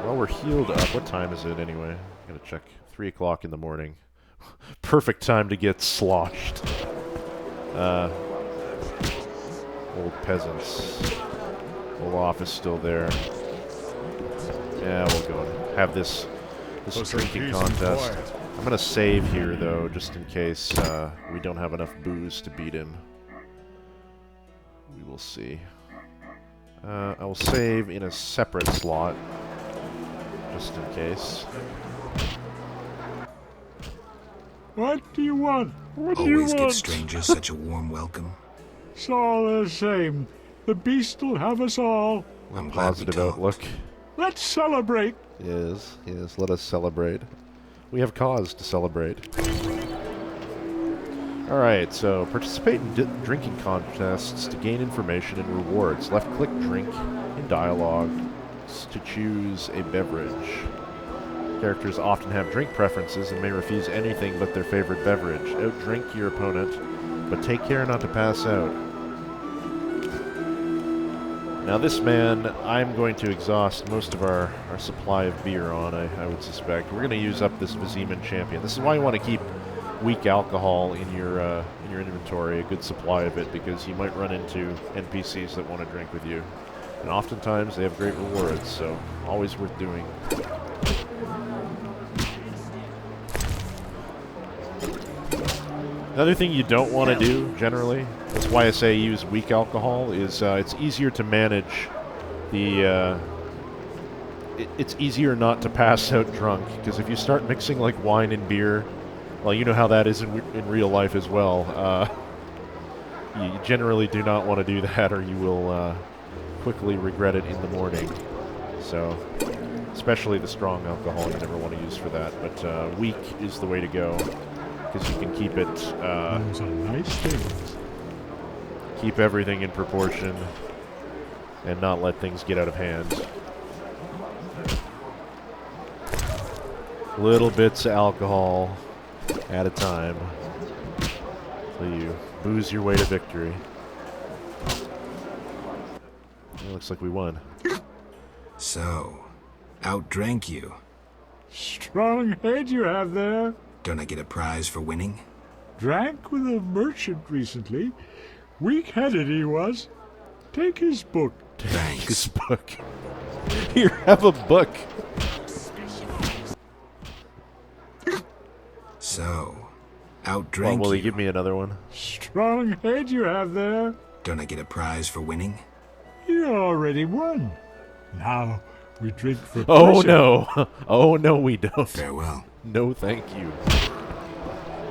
Well, we're healed up. What time is it anyway? I'm gonna check. 3 o'clock in the morning. Perfect time to get sloshed. Old peasants. Olaf is still there. Yeah, we'll go and have this drinking contest. I'm gonna save here though, just in case we don't have enough booze to beat him. We will see. I will save in a separate slot, just in case. What do you want? What do you want? Always give strangers such a warm welcome. It's all the same. The beast will have us all. I'm glad we Positive talked. outlook. Let's celebrate. Yes, let us celebrate. We have cause to celebrate. Alright, so participate in drinking contests to gain information and rewards. Left-click drink in dialogue to choose a beverage. Characters often have drink preferences and may refuse anything but their favorite beverage. Outdrink your opponent, but take care not to pass out. Now this man, I'm going to exhaust most of our supply of beer on, I would suspect. We're going to use up this Vizeman champion. This is why you want to keep weak alcohol in your inventory, a good supply of it, because you might run into NPCs that want to drink with you. And oftentimes they have great rewards, so always worth doing. Another thing you don't want to do, generally, that's why I say use weak alcohol, is it's easier to manage the... it's easier not to pass out drunk, because if you start mixing like wine and beer, well, you know how that is in real life as well. You generally do not want to do that, or you will quickly regret it in the morning. So, especially the strong alcohol, you never want to use for that, but weak is the way to go. Because you can keep it, Those are nice things. keep everything in proportion, and not let things get out of hand. Little bits of alcohol at a time, till you booze your way to victory. It looks like we won. So, outdrank you. Strong head you have there. Don't I get a prize for winning? Drank with a merchant recently. Weak-headed he was. Take his book. Thanks. This book. Here, have a book. So, Well, outdrank will he you. give me another one? Strong head you have there. Don't I get a prize for winning? You already won. Now we drink for Oh pleasure. no! Oh no, we don't. Farewell. No, thank you.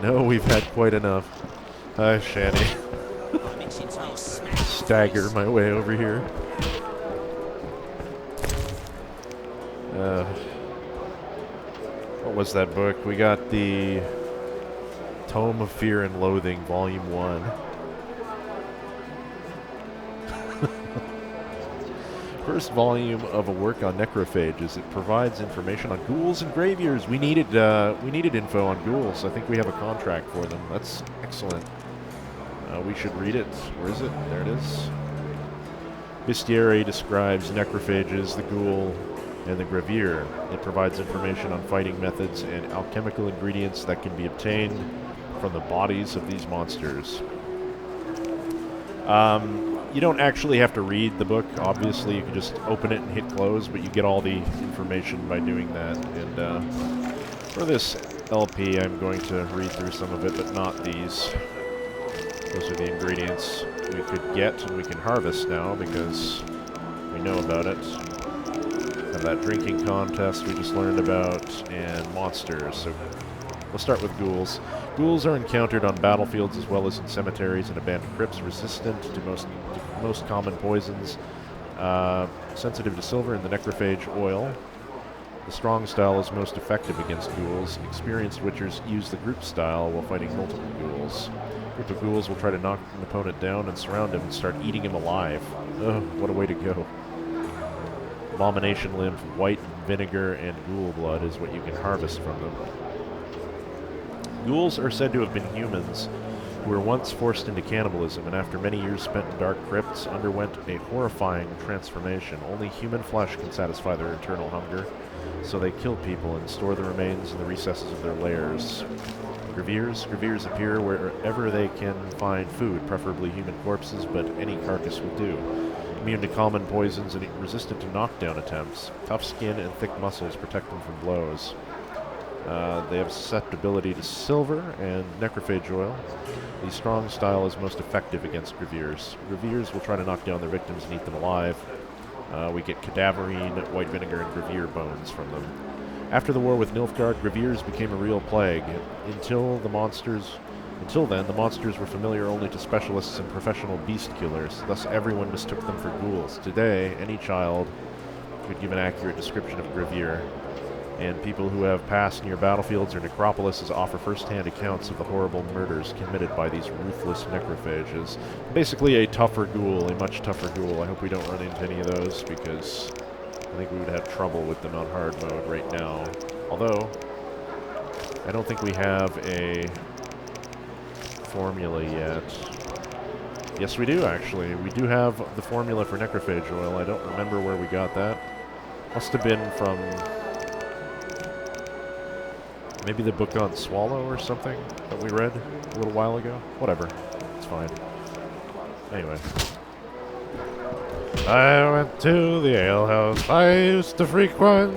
No, we've had quite enough. Hi, Shanny. Stagger my way over here. What was that book? We got the Tome of Fear and Loathing, Volume 1. First volume of a work on necrophages. It provides information on ghouls and graveyears. We needed info on ghouls. I think we have a contract for them. That's excellent. We should read it. Where is it? There it is. Bestiary describes necrophages, the ghoul, and the graveyear. It provides information on fighting methods and alchemical ingredients that can be obtained from the bodies of these monsters. You don't actually have to read the book. Obviously, you can just open it and hit close, but you get all the information by doing that. And for this LP, I'm going to read through some of it, but not these. Those are the ingredients we could get and we can harvest now because we know about it. Have that drinking contest we just learned about, and monsters. So we'll start with ghouls. Ghouls are encountered on battlefields as well as in cemeteries and abandoned crypts, resistant to most common poisons, sensitive to silver and the necrophage oil. The strong style is most effective against ghouls. Experienced witchers use the group style while fighting multiple ghouls. A group of ghouls will try to knock an opponent down and surround him and start eating him alive. Ugh, what a way to go. Abomination lymph, white vinegar, and ghoul blood is what you can harvest from them. Ghouls are said to have been humans who were once forced into cannibalism and after many years spent in dark crypts underwent a horrifying transformation. Only human flesh can satisfy their eternal hunger, so they kill people and store the remains in the recesses of their lairs. Graveers appear wherever they can find food, preferably human corpses, but any carcass will do. Immune to common poisons and resistant to knockdown attempts. Tough skin and thick muscles protect them from blows. They have susceptibility to silver and necrophage oil. The strong style is most effective against Graveers. Graveers will try to knock down their victims and eat them alive. We get cadaverine, white vinegar, and Graveer bones from them. After the war with Nilfgaard, Graveers became a real plague. Until then, the monsters were familiar only to specialists and professional beast killers. Thus, everyone mistook them for ghouls. Today, any child could give an accurate description of Graveer, and people who have passed near battlefields or necropolises offer first-hand accounts of the horrible murders committed by these ruthless necrophages. Basically a tougher ghoul, a much tougher ghoul. I hope we don't run into any of those, because I think we would have trouble with them on hard mode right now. Although, I don't think we have a formula yet. Yes, we do, actually. We do have the formula for necrophage oil. I don't remember where we got that. Must have been from maybe the book on Swallow or something that we read a little while ago. Whatever. It's fine. Anyway. I went to the alehouse I used to frequent,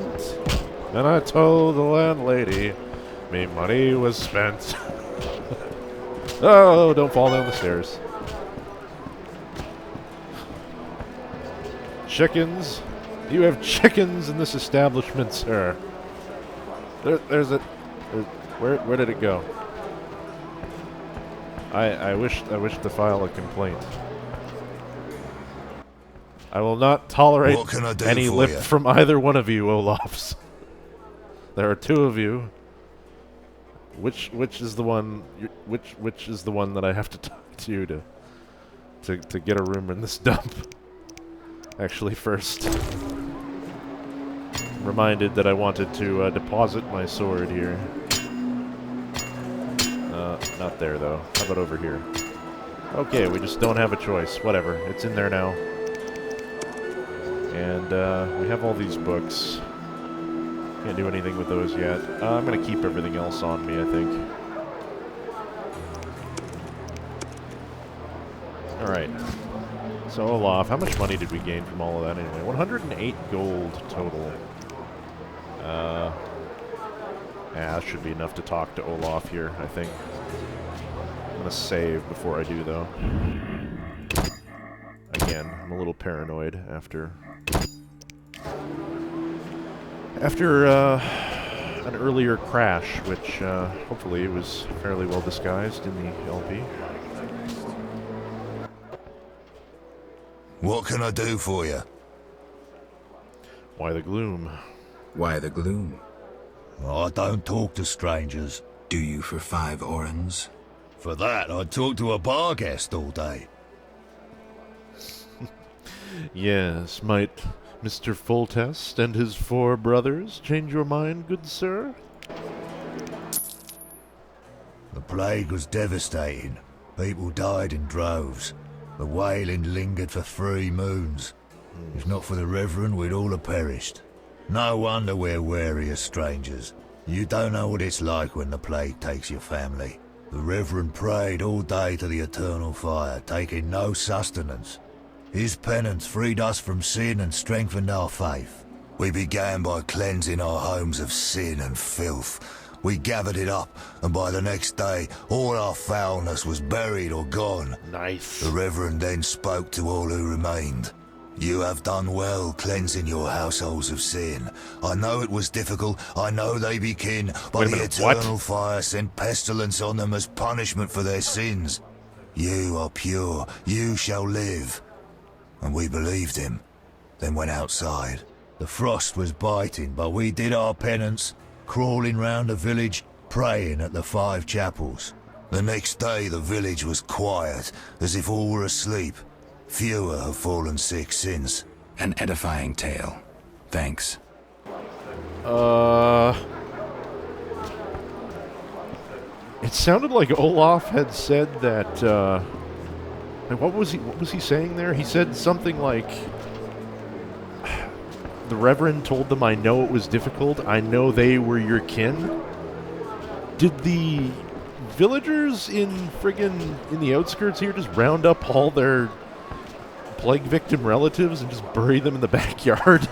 and I told the landlady me money was spent. Oh, don't fall down the stairs. Chickens? You have chickens in this establishment, sir. There's a... Where did it go? I wish to file a complaint. I will not tolerate any lip from either one of you, Olafs. There are two of you. Which is the one? Which is the one that I have to talk to to get a room in this dump? Actually, first, I'm reminded that I wanted to deposit my sword here. Not there though. How about over here? Okay, we just don't have a choice. Whatever, it's in there now. And we have all these books. Can't do anything with those yet. I'm going to keep everything else on me, I think. Alright. So, Olaf, how much money did we gain from all of that anyway? 108 gold total. That should be enough to talk to Olaf here, I think. I'm going to save before I do, though. Again, I'm a little paranoid after an earlier crash, which hopefully was fairly well disguised in the LP. What can I do for you? Why the gloom? Why the gloom? I don't talk to strangers. Do you for 5 orens? For that, I'd talk to a bar guest all day. Yes, might Mr. Foltest and his 4 brothers change your mind, good sir? The plague was devastating. People died in droves. The wailing lingered for 3 moons. If not for the Reverend, we'd all have perished. No wonder we're wary of strangers. You don't know what it's like when the plague takes your family. The Reverend prayed all day to the eternal fire, taking no sustenance. His penance freed us from sin and strengthened our faith. We began by cleansing our homes of sin and filth. We gathered it up, and by the next day, all our foulness was buried or gone. Nice. The Reverend then spoke to all who remained. You have done well cleansing your households of sin. I know it was difficult, I know they be kin, but the eternal fire sent pestilence on them as punishment for their sins. You are pure, you shall live. And we believed him, then went outside. The frost was biting, but we did our penance, crawling round the village, praying at the 5 chapels. The next day the village was quiet, as if all were asleep. Fewer have fallen sick since. An edifying tale. Thanks. It sounded like Olaf had said that, what was he saying there? He said something like, the Reverend told them, I know it was difficult, I know they were your kin. Did the villagers in the outskirts here just round up all their plague victim relatives and just bury them in the backyard?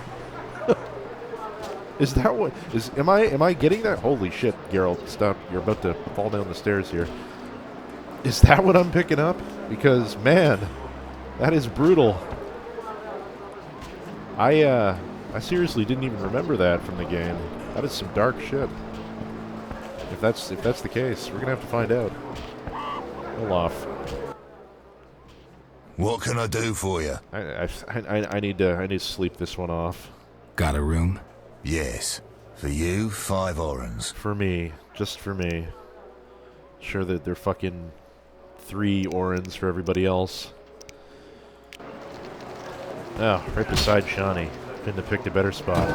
Is that what am I getting that? Holy shit, Geralt, stop. You're about to fall down the stairs here. Is that what I'm picking up? Because man, that is brutal. I seriously didn't even remember that from the game. That is some dark shit. If that's the case, we're gonna have to find out. Olaf. What can I do for you? I need to sleep this one off. Got a room? Yes. For you, 5 orens. For me, just for me. Sure that they're fucking 3 orens for everybody else. Oh, right beside Shawnee. Couldn't have picked a better spot.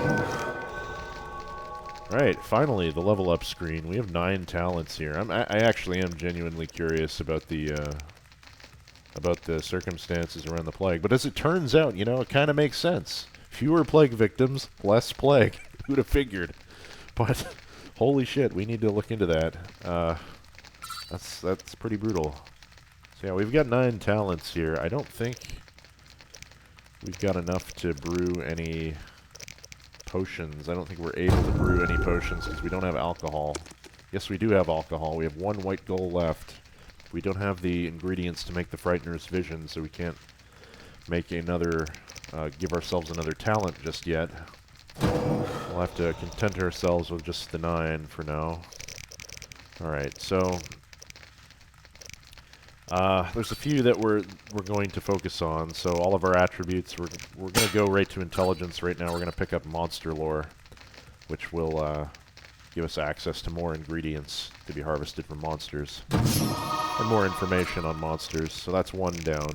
Right, finally, the level up screen. We have 9 talents here. I actually am genuinely curious about the circumstances around the plague. But as it turns out, you know, it kind of makes sense. Fewer plague victims, less plague. Who'd have figured? But holy shit, we need to look into that. That's pretty brutal. So yeah, we've got 9 talents here. I don't think we've got enough to brew any potions. I don't think we're able to brew any potions because we don't have alcohol. Yes, we do have alcohol. We have 1 white gold left. We don't have the ingredients to make the Frightener's Vision, so we can't make another, give ourselves another talent just yet. We'll have to content ourselves with just the 9 for now. Alright, so there's a few that we're going to focus on. So all of our attributes, we're going to go right to intelligence right now. We're going to pick up monster lore, which will give us access to more ingredients to be harvested from monsters. And more information on monsters, so that's 1 down.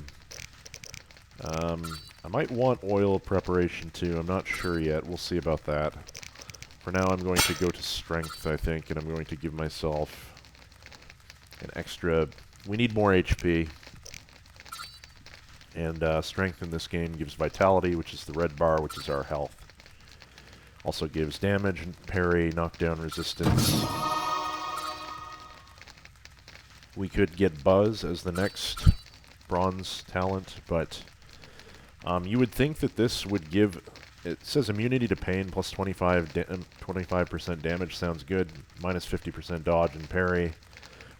I might want oil preparation too, I'm not sure yet, we'll see about that. For now I'm going to go to strength, I think, and I'm going to give myself an extra... We need more HP. And strength in this game gives vitality, which is the red bar, which is our health. Also gives damage, parry, knockdown resistance. We could get Buzz as the next bronze talent, but you would think that this would give... It says immunity to pain plus 25% damage. Sounds good. Minus 50% dodge and parry.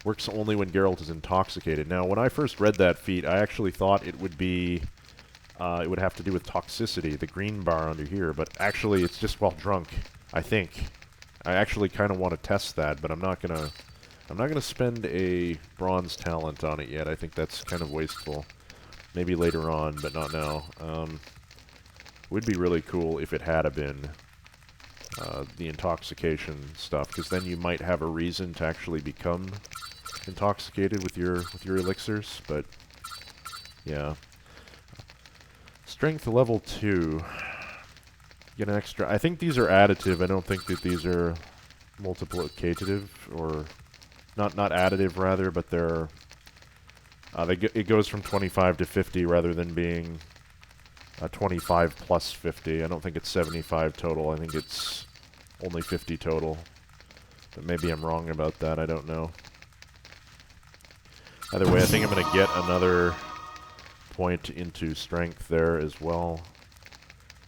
Works only when Geralt is intoxicated. Now, when I first read that feat, I actually thought it would be... it would have to do with toxicity, the green bar under here, but actually it's just while drunk, I think. I actually kind of want to test that, but I'm not gonna spend a bronze talent on it yet. I think that's kind of wasteful. Maybe later on, but not now. It would be really cool if it had been the intoxication stuff, because then you might have a reason to actually become intoxicated with your elixirs. But yeah, strength level 2. Get an extra. I think these are additive. I don't think that these are multiplicative or not additive rather, but they're it goes from 25 to 50 rather than being 25 plus 50. I don't think it's 75 total. I think it's only 50 total. But maybe I'm wrong about that. I don't know. Either way, I think I'm going to get another point into strength there as well.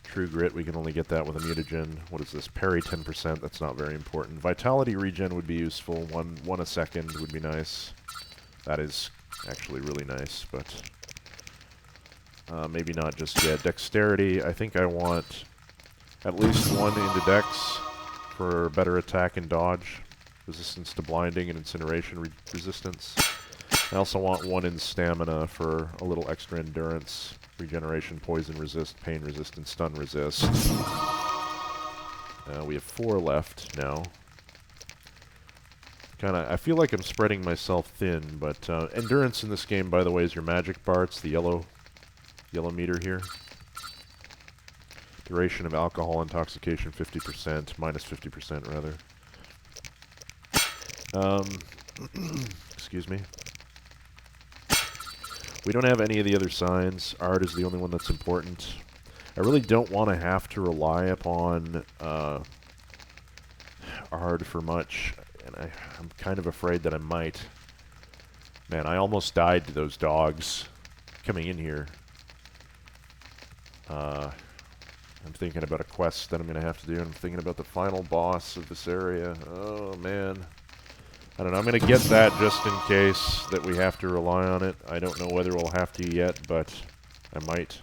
True Grit, we can only get that with a mutagen. What is this? Parry 10%. That's not very important. Vitality regen would be useful. One a second would be nice. That is actually really nice, but maybe not just yet. Dexterity, I think I want at least 1 into Dex for better attack and dodge, resistance to blinding and incineration resistance. I also want 1 in stamina for a little extra endurance, regeneration, poison resist, pain resistance, stun resist. We have 4 left now. I feel like I'm spreading myself thin, but endurance in this game, by the way, is your magic bar. It's the yellow meter here. Duration of alcohol intoxication 50%, minus 50% rather. Excuse me. We don't have any of the other signs. Art is the only one that's important. I really don't want to have to rely upon art for much, and I'm kind of afraid that I might. Man, I almost died to those dogs coming in here. I'm thinking about a quest that I'm going to have to do, and I'm thinking about the final boss of this area. Oh, man. I don't know. I'm going to get that just in case that we have to rely on it. I don't know whether we'll have to yet, but I might.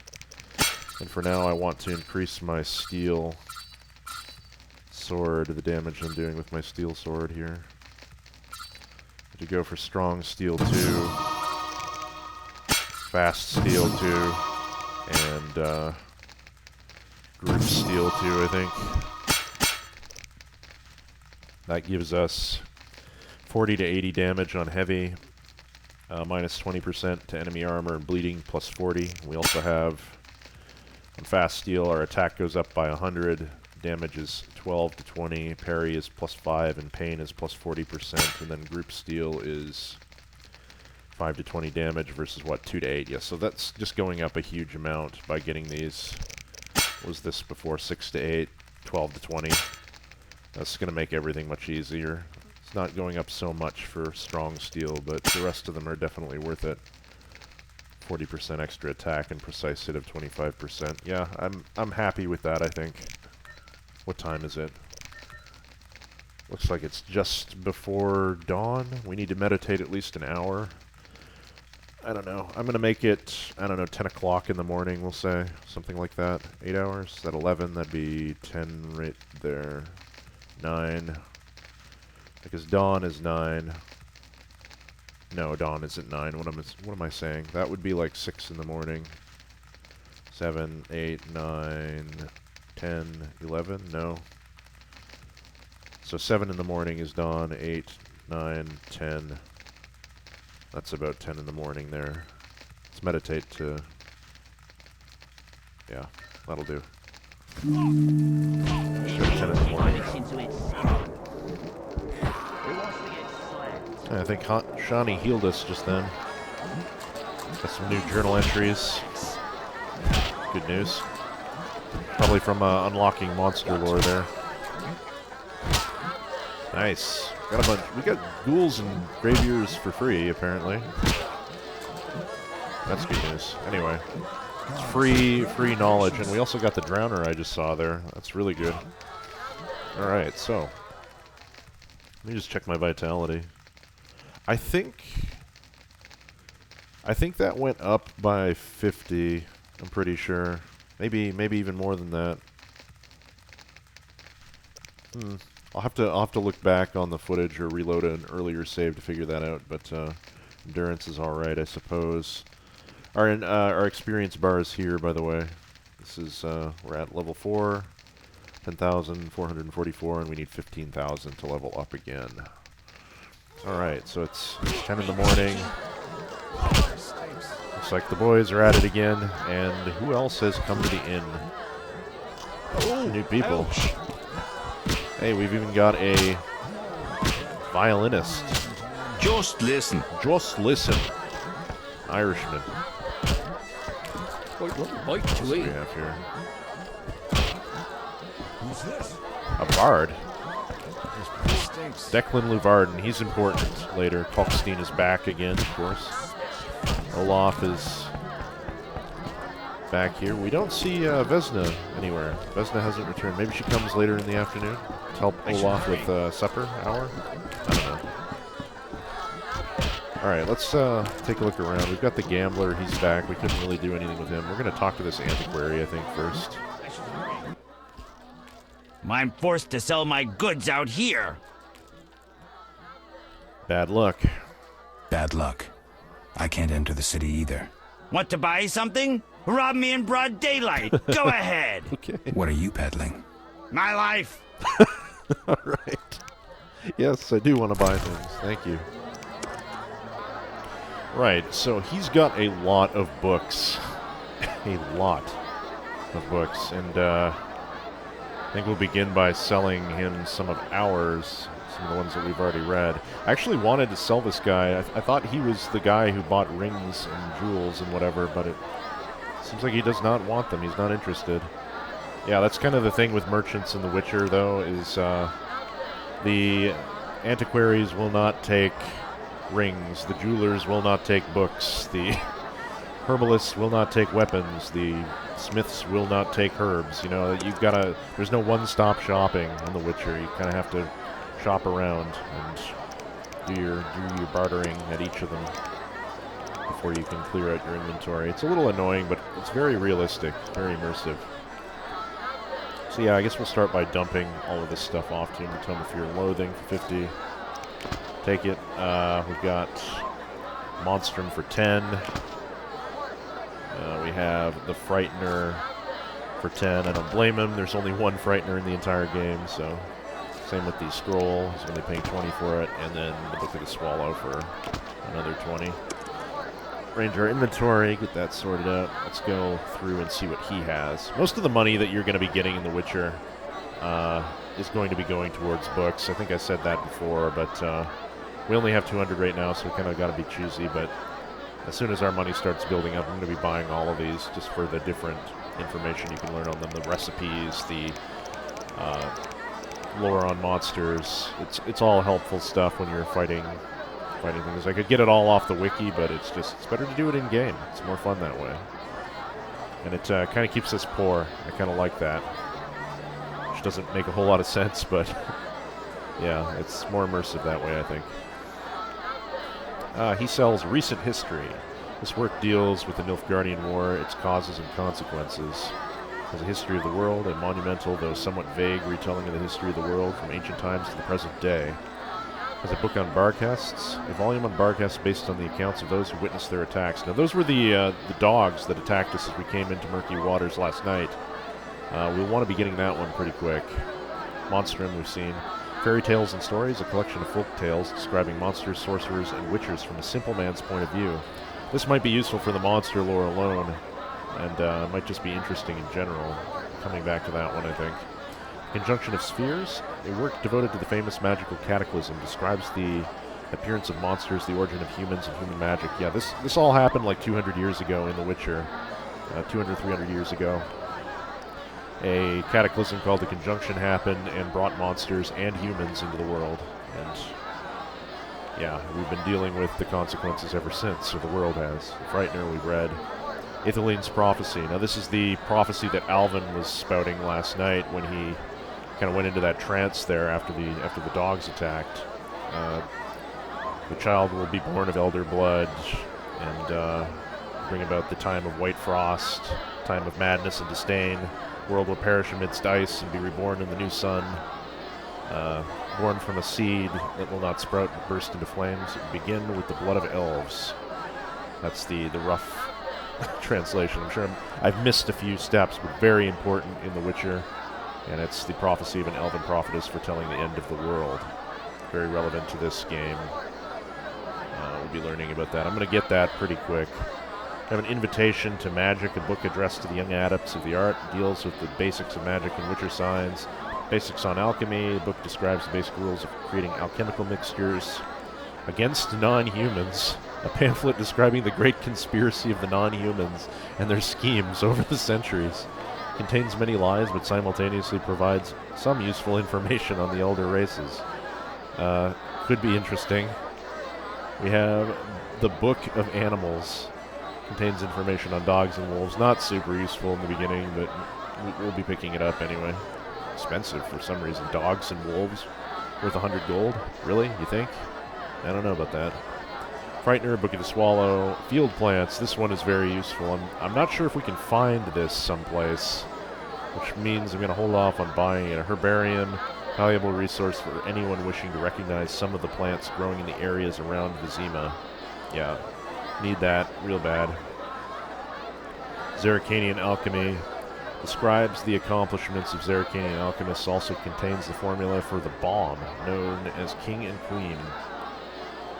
And for now, I want to increase my steel sword, the damage I'm doing with my steel sword here. To go for strong steel 2, fast steel 2, and group steel 2, I think. That gives us 40 to 80 damage on heavy, minus 20% to enemy armor, and bleeding plus 40. We also have, on fast steel, our attack goes up by 100, damage is 12 to 20, parry is plus 5, and pain is plus 40%, and then group steel is 5 to 20 damage versus, what, 2 to 8? Yeah, so that's just going up a huge amount by getting these. What was this before? 6 to 8, 12 to 20. That's going to make everything much easier. It's not going up so much for strong steel, but the rest of them are definitely worth it. 40% extra attack and precise hit of 25%. Yeah, I'm happy with that, I think. What time is it? Looks like it's just before dawn. We need to meditate at least an hour. I don't know. I'm going to make it, I don't know, 10 o'clock in the morning, we'll say. Something like that. 8 hours? Is that 11? That'd be 10 right there. 9. Because dawn is 9. No, dawn isn't 9. What am I saying? That would be like 6 in the morning. 7, 8, 9, 10, 11? No. So 7 in the morning is dawn. 8, 9, 10. That's about 10 in the morning there. Let's meditate to... Yeah, that'll do. Sure, 10 in the morning. I think Shani healed us just then. Got some new journal entries. Good news. Probably from unlocking monster lore there. Nice. Got a bunch. We got ghouls and graveyears for free, apparently. That's good news. Anyway, it's free knowledge, and we also got the Drowner I just saw there. That's really good. All right, so let me just check my vitality. I think that went up by 50. I'm pretty sure. Maybe even more than that. I'll have to look back on the footage or reload an earlier save to figure that out. But endurance is all right, I suppose. Our experience bar is here, by the way. This is we're at level 4, 10,444, and we need 15,000 to level up again. All right, so it's 10 in the morning. Looks like the boys are at it again, and who else has come to the inn? Oh, new people. Ouch. Hey, we've even got a violinist. Just listen. Just listen. Irishman. What a bite to What do eat. we have here? Who's this? A bard. Declan Luvarden. He's important later. Kalkstein is back again, of course. Olaf is back here. We don't see Vesna anywhere. Vesna hasn't returned. Maybe she comes later in the afternoon to help Olaf with supper hour? I don't know. Alright, let's take a look around. We've got the gambler. He's back. We couldn't really do anything with him. We're going to talk to this antiquary, I think, first. I'm forced to sell my goods out here. Bad luck. Bad luck. I can't enter the city either. Want to buy something? Rob me in broad daylight. Go ahead. Okay. What are you peddling? My life. Alright. Yes, I do want to buy things. Thank you. Right, so he's got a lot of books. A lot of books. And I think we'll begin by selling him some of ours, some of the ones that we've already read. I actually wanted to sell this guy. I thought he was the guy who bought rings and jewels and whatever, but it seems like he does not want them. He's not interested. Yeah, that's kind of the thing with merchants in The Witcher, though, is the antiquaries will not take rings, the jewelers will not take books, the herbalists will not take weapons, the smiths will not take herbs. You know, you've got to, there's no one-stop shopping in The Witcher. You kind of have to shop around and do your bartering at each of them before you can clear out your inventory. It's a little annoying, but it's very realistic, very immersive. So yeah, I guess we'll start by dumping all of this stuff off to him. Tell him if you're loathing for 50. Take it. We've got Monstrum for 10. We have the Frightener for 10. I don't blame him. There's only one Frightener in the entire game, so same with the Scroll. He's only paying 20 for it, and then the Book of the Swallow for another 20. Range our inventory, get that sorted out. Let's go through and see what he has. Most of the money that you're going to be getting in The Witcher is going to be going towards books. I think I said that before, but we only have 200 right now, so we kind of got to be choosy. But as soon as our money starts building up, I'm going to be buying all of these just for the different information you can learn on them, the recipes, the lore on monsters. It's all helpful stuff when you're fighting things. I could get it all off the wiki, but it's better to do it in game. It's more fun that way, and it kind of keeps us poor. I kind of like that, which doesn't make a whole lot of sense, but yeah, it's more immersive that way, I think. He sells Recent History. This work deals with the Nilfgaardian War, its causes and consequences. As a history of the world, a monumental, though somewhat vague, retelling of the history of the world from ancient times to the present day. As a book on Barcasts, a volume on Barcasts based on the accounts of those who witnessed their attacks. Now, those were the dogs that attacked us as we came into Murky Waters last night. We'll want to be getting that one pretty quick. Monstrum we've seen. Fairy Tales and Stories, a collection of folk tales describing monsters, sorcerers, and witchers from a simple man's point of view. This might be useful for the monster lore alone, and might just be interesting in general. Coming back to that one, I think. Conjunction of Spheres, a work devoted to the famous magical cataclysm, describes the appearance of monsters, the origin of humans, and human magic. Yeah, this all happened like 200 years ago in The Witcher. 200, 300 years ago. A cataclysm called the Conjunction happened and brought monsters and humans into the world. And yeah, we've been dealing with the consequences ever since, or the world has. The Frightener we've read. Ithilein's Prophecy. Now this is the prophecy that Alvin was spouting last night when he kind of went into that trance there after the dogs attacked. The child will be born of elder blood and bring about the time of white frost, time of madness and disdain. World will perish amidst ice and be reborn in the new sun. Born from a seed that will not sprout but burst into flames. It will begin with the blood of elves. That's the rough translation. I'm sure I've missed a few steps, but very important in The Witcher. And it's the prophecy of an elven prophetess foretelling the end of the world. Very relevant to this game. We'll be learning about that. I'm going to get that pretty quick. I have an Invitation to Magic, a book addressed to the young adepts of the art. Deals with the basics of magic and Witcher signs. Basics on alchemy. The book describes the basic rules of creating alchemical mixtures against non-humans. A pamphlet describing the great conspiracy of the non-humans and their schemes over the centuries. Contains many lies, but simultaneously provides some useful information on the elder races. Could be interesting. We have the Book of Animals. Contains information on dogs and wolves. Not super useful in the beginning, but we'll be picking it up anyway. Expensive for some reason. Dogs and wolves worth 100 gold? Really? You think? I don't know about that. Frightener, Book of the Swallow, Field Plants. This one is very useful. I'm not sure if we can find this someplace, which means I'm going to hold off on buying it. A herbarium, valuable resource for anyone wishing to recognize some of the plants growing in the areas around Vizima. Yeah, need that real bad. Zerrikanian Alchemy describes the accomplishments of Zerrikanian alchemists, also contains the formula for the bomb, known as King and Queen,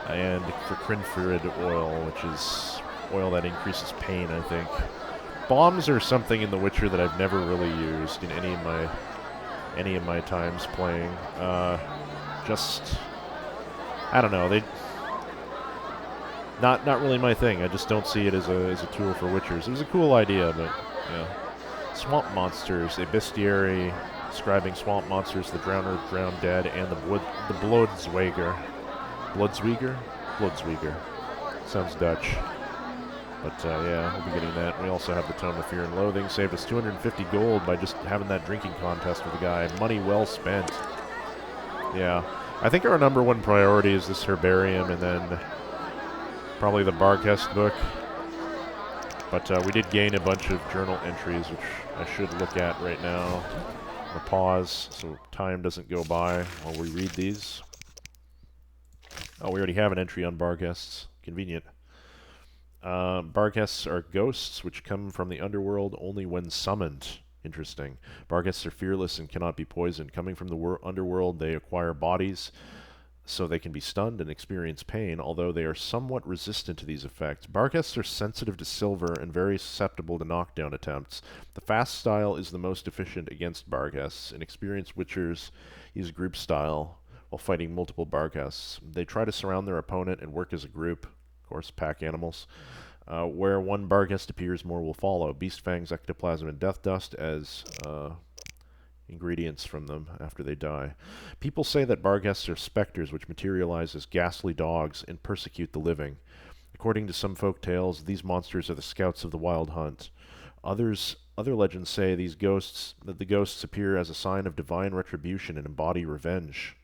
and for Crinferid oil, which is oil that increases pain, I think. Bombs are something in The Witcher that I've never really used in any of my any of my times playing. Just, I don't know, not really my thing. I just don't see it as a tool for Witchers. It was a cool idea, but yeah. Swamp monsters, a bestiary describing swamp monsters, the Drowner, Drowned Dead, and the Bloodsweger. Bloodsweger. Sounds Dutch. But yeah, we'll be getting that. We also have the Tome of Fear and Loathing. Saved us 250 gold by just having that drinking contest with the guy. Money well spent. Yeah. I think our number one priority is this herbarium and then probably the Barkest book. But we did gain a bunch of journal entries, which I should look at right now. Or pause so time doesn't go by while we read these. Oh, we already have an entry on Barkests. Convenient. Barkests are ghosts which come from the underworld only when summoned. Interesting. Barkests are fearless and cannot be poisoned. Coming from the underworld, they acquire bodies so they can be stunned and experience pain, although they are somewhat resistant to these effects. Barkests are sensitive to silver and very susceptible to knockdown attempts. The fast style is the most efficient against Barkests. Inexperienced Witchers use group style while fighting multiple Barkests. They try to surround their opponent and work as a group. Of course, pack animals. Where one Barkest appears, more will follow. Beast Fangs, Ectoplasm, and Death Dust as ingredients from them after they die. People say that Barkests are specters which materialize as ghastly dogs and persecute the living. According to some folk tales, these monsters are the scouts of the Wild Hunt. Other legends say that the ghosts appear as a sign of divine retribution and embody revenge.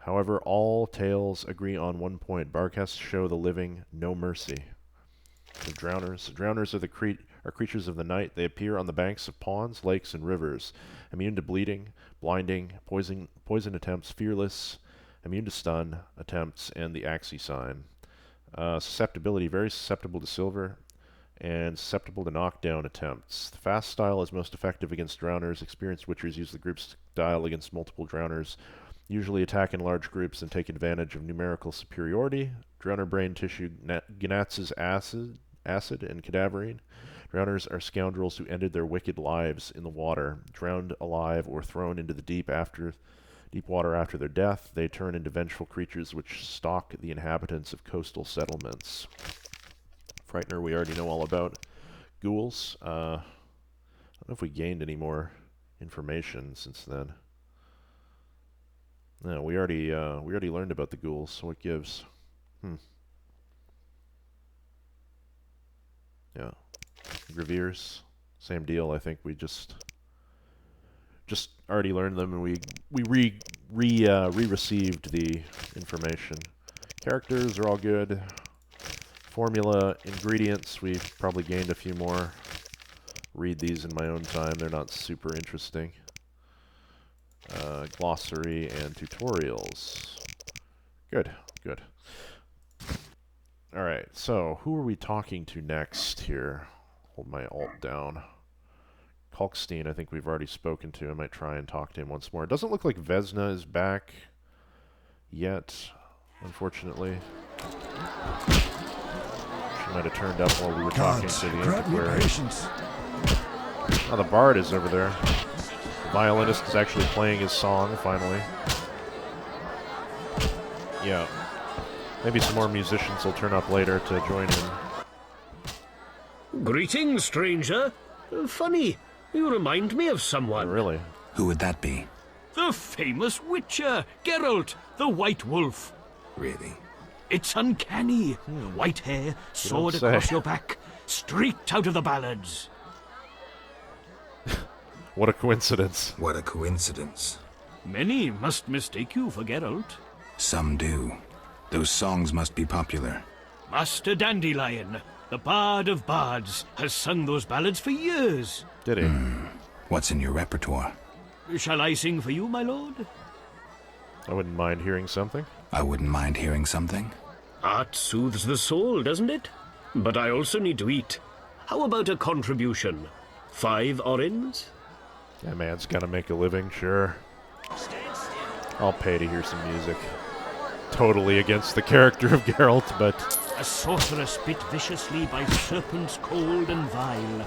However, all tales agree on one point. Barkests show the living no mercy. The drowners. Drowners are creatures of the night. They appear on the banks of ponds, lakes, and rivers. Immune to bleeding, blinding, poison attempts, fearless, immune to stun attempts, and the Axie sign. Susceptibility, very susceptible to silver, and susceptible to knockdown attempts. The fast style is most effective against drowners. Experienced Witchers use the group style against multiple drowners. Usually attack in large groups and take advantage of numerical superiority. Drowner brain tissue, Gnatz's acid, and cadaverine. Drowners are scoundrels who ended their wicked lives in the water, drowned alive or thrown into the deep water after their death. They turn into vengeful creatures which stalk the inhabitants of coastal settlements. Frightener we already know all about. Ghouls. I don't know if we gained any more information since then. No, we already learned about the ghouls, so it gives. Yeah. Graveers, same deal. I think we just already learned them, and we re-received the information. Characters are all good. Formula, ingredients, we've probably gained a few more. Read these in my own time. They're not super interesting. Glossary and tutorials. Good. Alright, so who are we talking to next here? Hold my alt down. Kalkstein, I think we've already spoken to. I might try and talk to him once more. It doesn't look like Vesna is back yet, unfortunately. She might have turned up while we were talking to the Antiquary. Oh, the Bard is over there. The violinist is actually playing his song, finally. Yeah. Maybe some more musicians will turn up later to join in. Greetings, stranger. Funny, you remind me of someone. Oh, really? Who would that be? The famous Witcher, Geralt, the White Wolf. Really? It's uncanny. White hair, sword across your back, straight out of the ballads. What a coincidence. What a coincidence. Many must mistake you for Geralt. Some do. Those songs must be popular. Master Dandelion, the Bard of Bards, has sung those ballads for years. Did he? What's in your repertoire? Shall I sing for you, my lord? I wouldn't mind hearing something. I wouldn't mind hearing something. Art soothes the soul, doesn't it? But I also need to eat. How about a contribution? 5 orens? That man's gotta make a living, sure. I'll pay to hear some music. Totally against the character of Geralt, but... A sorceress bit viciously by serpents cold and vile.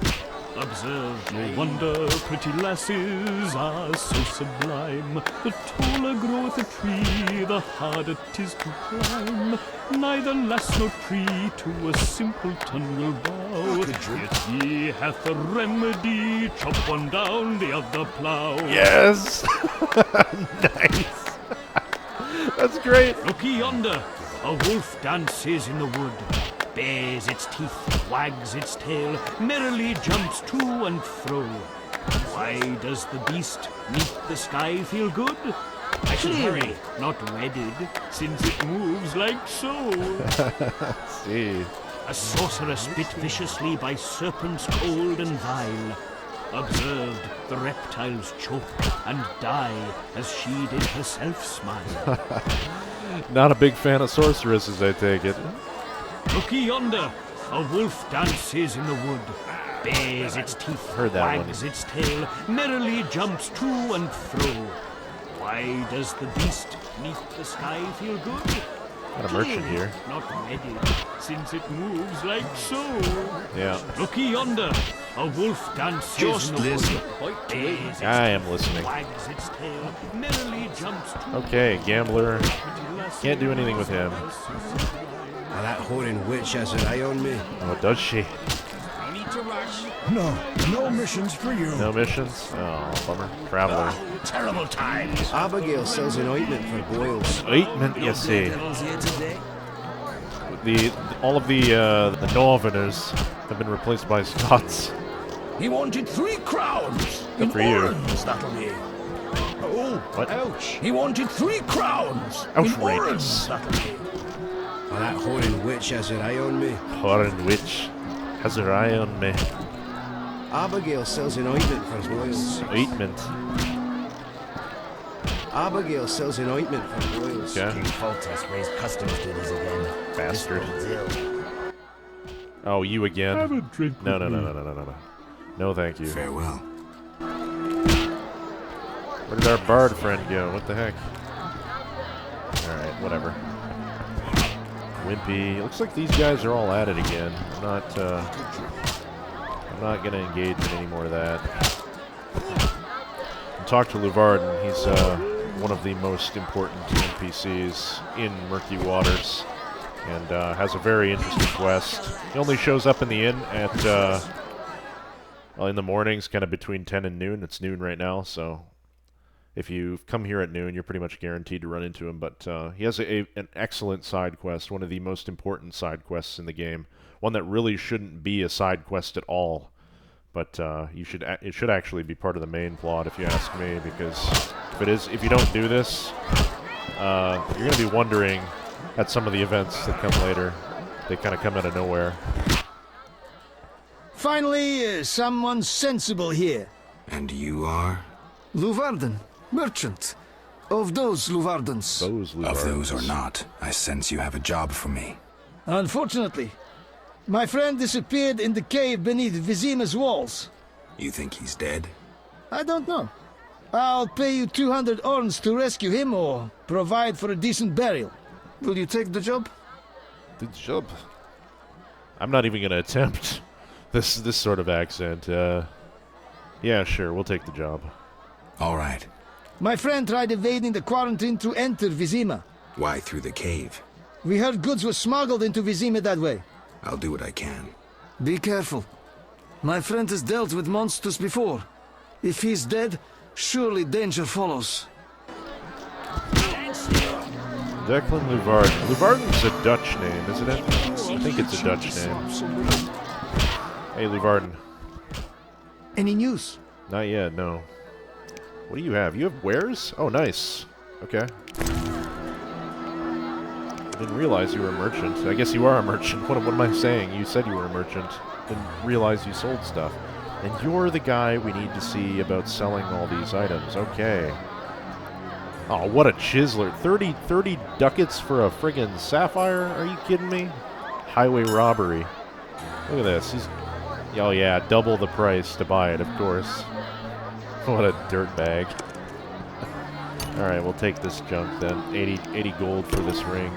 Observe, no wonder pretty lasses are so sublime. The taller groweth a tree, the harder 'tis to climb. Neither lass nor tree to a simpleton will bow. Yet he hath a remedy, chop one down, the other plough. Yes! Nice! That's great! Look yonder, a wolf dances in the wood. Bares its teeth, wags its tail, merrily jumps to and fro. Why does the beast neath the sky feel good? Clearly not wedded, since it moves like so. See. A sorceress bit viciously by serpents cold and vile. Observed the reptiles choke and die as she did herself smile. Not a big fan of sorceresses, I take it. Look yonder, a wolf dances in the wood. Bares its teeth, Heard that wags its tail, merrily jumps to and fro. Why does the beast neath the sky feel good? Got a merchant here. Not wedded, since it moves like so. Yeah. Look yonder, a wolf dances in the wood. Bares its I am listening. wags its tail, merrily jumps to. Okay, gambler. Can't do anything with him. Well, that whoring witch has an eye on me. Oh, does she? No need to rush. No missions for you. No missions? Oh, bummer. Traveler. Terrible times. Abigail sells an ointment for boils. Ointment, you see. Devil's here today. All of the Northerners have been replaced by Scots. He wanted 3 crowns. Good for you. Orange, that'll be. Oh, What? ouch. He wanted 3 crowns. Outrageous. In orange, that'll be. Well, that whoring witch has an eye on me. Foreign witch has her eye on me. Abigail sells an ointment for boils. Ointment. Abigail sells an ointment for boils. Okay. King Foltest raised customs duties again. Bastard. This bodes ill. Oh, you again? Have a drink No, with no, me. no, no, no, no, no, no. No, thank you. Farewell. Where did our bard friend go? What the heck? Alright, whatever. Wimpy. Looks like these guys are all at it again. I'm not gonna engage in any more of that. And talk to Luvarden. He's one of the most important NPCs in Murky Waters, and has a very interesting quest. He only shows up in the inn at well, in the mornings, kind of between 10 and noon. It's noon right now, so if you come here at noon, you're pretty much guaranteed to run into him. But he has an excellent side quest, one of the most important side quests in the game. One that really shouldn't be a side quest at all. But it should actually be part of the main plot, if you ask me, because if you don't do this, you're going to be wondering at some of the events that come later. They kind of come out of nowhere. Finally, someone sensible here. And you are? Luvarden, merchant. Of those Luvardens. Those Luvardens. Of those or not, I sense you have a job for me. Unfortunately, my friend disappeared in the cave beneath Vizima's walls. You think he's dead? I don't know. I'll pay you 200 orns to rescue him or provide for a decent burial. Will you take the job? The job? I'm not even going to attempt this sort of accent. Yeah, sure, we'll take the job. All right. My friend tried evading the quarantine to enter Vizima. Why through the cave? We heard goods were smuggled into Vizima that way. I'll do what I can. Be careful. My friend has dealt with monsters before. If he's dead, surely danger follows. Declan Luvarden. Luvarden's a Dutch name, isn't it? I think it's a Dutch name. Hey, Luvarden. Any news? Not yet, no. What do you have? You have wares? Oh, nice. Okay. I didn't realize you were a merchant. I guess you are a merchant. What am I saying? You said you were a merchant. Didn't realize you sold stuff. And you're the guy we need to see about selling all these items. Okay. Oh, what a chiseler. 30 ducats for a friggin' sapphire? Are you kidding me? Highway robbery. Look at this. Oh yeah, double the price to buy it, of course. What a dirtbag. Alright, we'll take this junk then. 80 gold for this ring.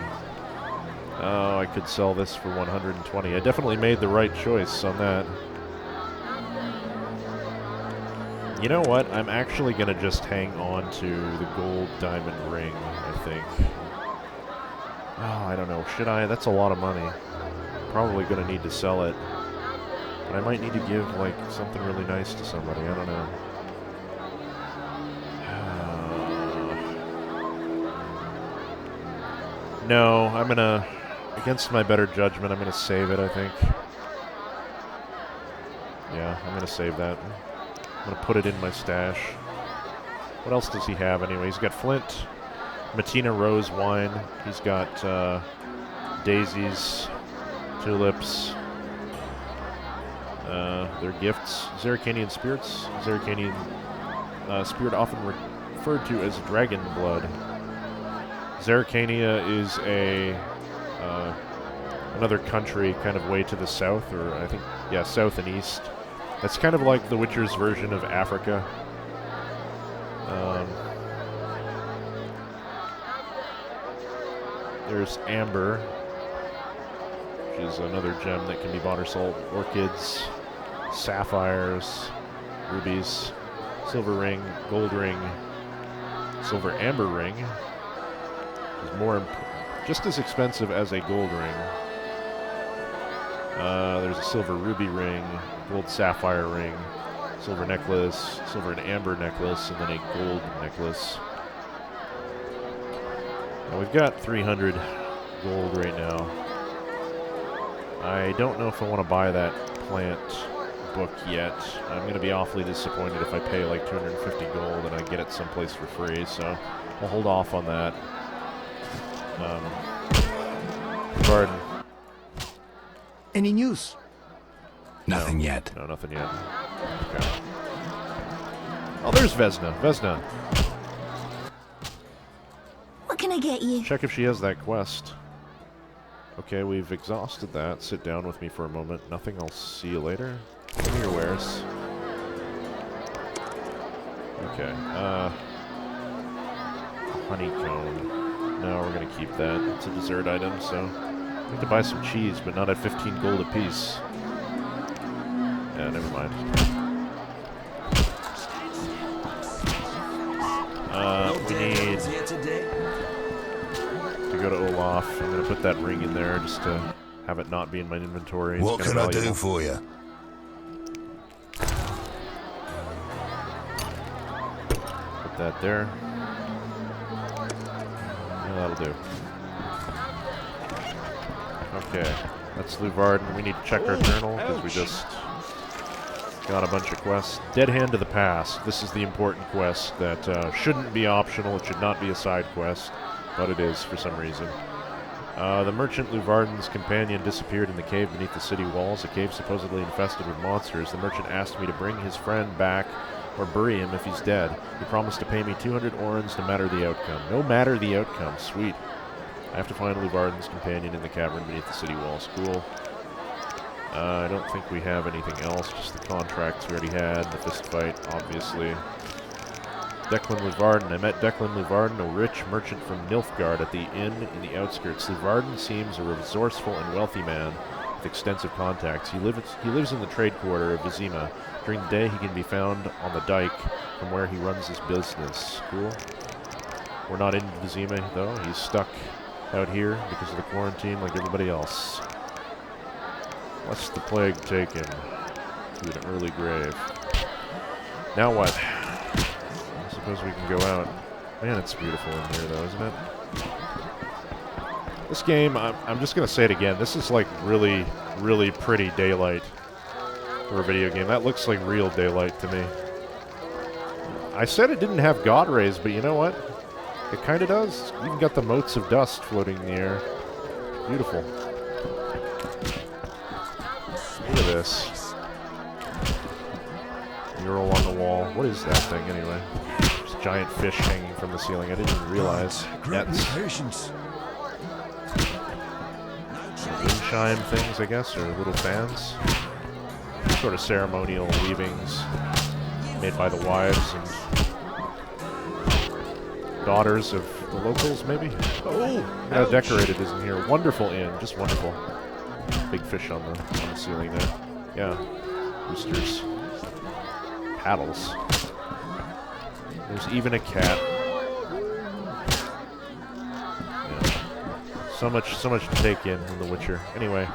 Oh, I could sell this for 120. I definitely made the right choice on that. You know what? I'm actually going to just hang on to the gold diamond ring, I think. Oh, I don't know. Should I? That's a lot of money. Probably going to need to sell it. But I might need to give, like, something really nice to somebody. I don't know. No, I'm going to... Against my better judgment, I'm going to save it, I think. Yeah, I'm going to save that. I'm going to put it in my stash. What else does he have anyway? He's got flint, Matina rose wine. He's got daisies, tulips. They're gifts. Zerricanian spirits. Zerricanian spirit often referred to as dragon blood. Zerricania is a another country kind of way to the south, or I think, yeah, south and east. That's kind of like The Witcher's version of Africa. There's amber, which is another gem that can be bought or sold. Orchids, sapphires, rubies, silver ring, gold ring, silver amber ring, which is more just as expensive as a gold ring. There's a silver ruby ring, gold sapphire ring, silver necklace, silver and amber necklace, and then a gold necklace. Now we've got 300 gold right now. I don't know if I want to buy that plant book yet. I'm going to be awfully disappointed if I pay like 250 gold and I get it someplace for free, so I'll hold off on that. Garden. Any news? Nothing yet. No, nothing yet. Okay. Oh, there's Vesna. Vesna. What can I get you? Check if she has that quest. Okay, we've exhausted that. Sit down with me for a moment. Nothing. I'll see you later. Give me your wares. Okay. Honeycomb. No, we're gonna keep that. It's a dessert item, so I need to buy some cheese, but not at 15 gold apiece. Yeah, never mind. We need to go to Olaf. I'm going to put that ring in there just to have it not be in my inventory. What can I do for you? Put that there. Yeah, that'll do. Okay, that's Luvarden. We need to check our journal because we just got a bunch of quests. Dead Hand to the Past. This is the important quest that shouldn't be optional. It should not be a side quest, but it is for some reason. The merchant Luvarden's companion disappeared in the cave beneath the city walls, a cave supposedly infested with monsters. The merchant asked me to bring his friend back or bury him if he's dead. He promised to pay me 200 orens no matter the outcome. No matter the outcome. Sweet. I have to find Luvarden's companion in the cavern beneath the city walls. Cool. I don't think we have anything else, just the contracts we already had, the fist fight, obviously. Declan Luvarden. I met Declan Luvarden, a rich merchant from Nilfgaard, at the inn in the outskirts. Luvarden seems a resourceful and wealthy man with extensive contacts. He lives in the trade quarter of Vizima. During the day, he can be found on the dike from where he runs his business. Cool. We're not in Vizima, though. He's stuck out here because of the quarantine like everybody else. Lest the plague take him to an early grave. Now what? I suppose we can go out. Man, it's beautiful in here, though, isn't it? This game, I'm just going to say it again. This is like really, really pretty daylight for a video game. That looks like real daylight to me. I said it didn't have God rays, but you know what? It kind of does. You even got the motes of dust floating in the air. Beautiful. Look at this. Mural on the wall. What is that thing, anyway? Just giant fish hanging from the ceiling. I didn't even realize. Nets. Moonshine things, I guess, or little fans. Sort of ceremonial weavings made by the wives and daughters of the locals, maybe? Oh! How decorated is in here. Wonderful inn. Just wonderful. Big fish on the ceiling there. Yeah. Roosters. Paddles. There's even a cat. Yeah. So much to take in The Witcher. Anyway,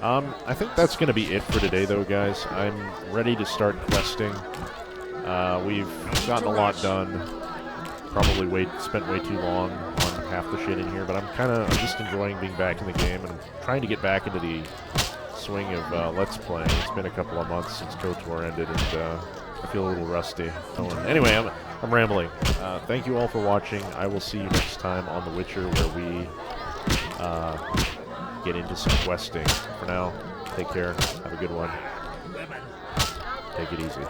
I think that's going to be it for today, though, guys. I'm ready to start questing. We've gotten a lot done. Probably spent way too long on half the shit in here, but I'm just enjoying being back in the game, and I'm trying to get back into the swing of Let's Playing. It's been a couple of months since KotOR ended, and I feel a little rusty. Anyway, I'm rambling. Thank you all for watching. I will see you next time on The Witcher, where we get into some questing. For now, take care. Have a good one. Take it easy.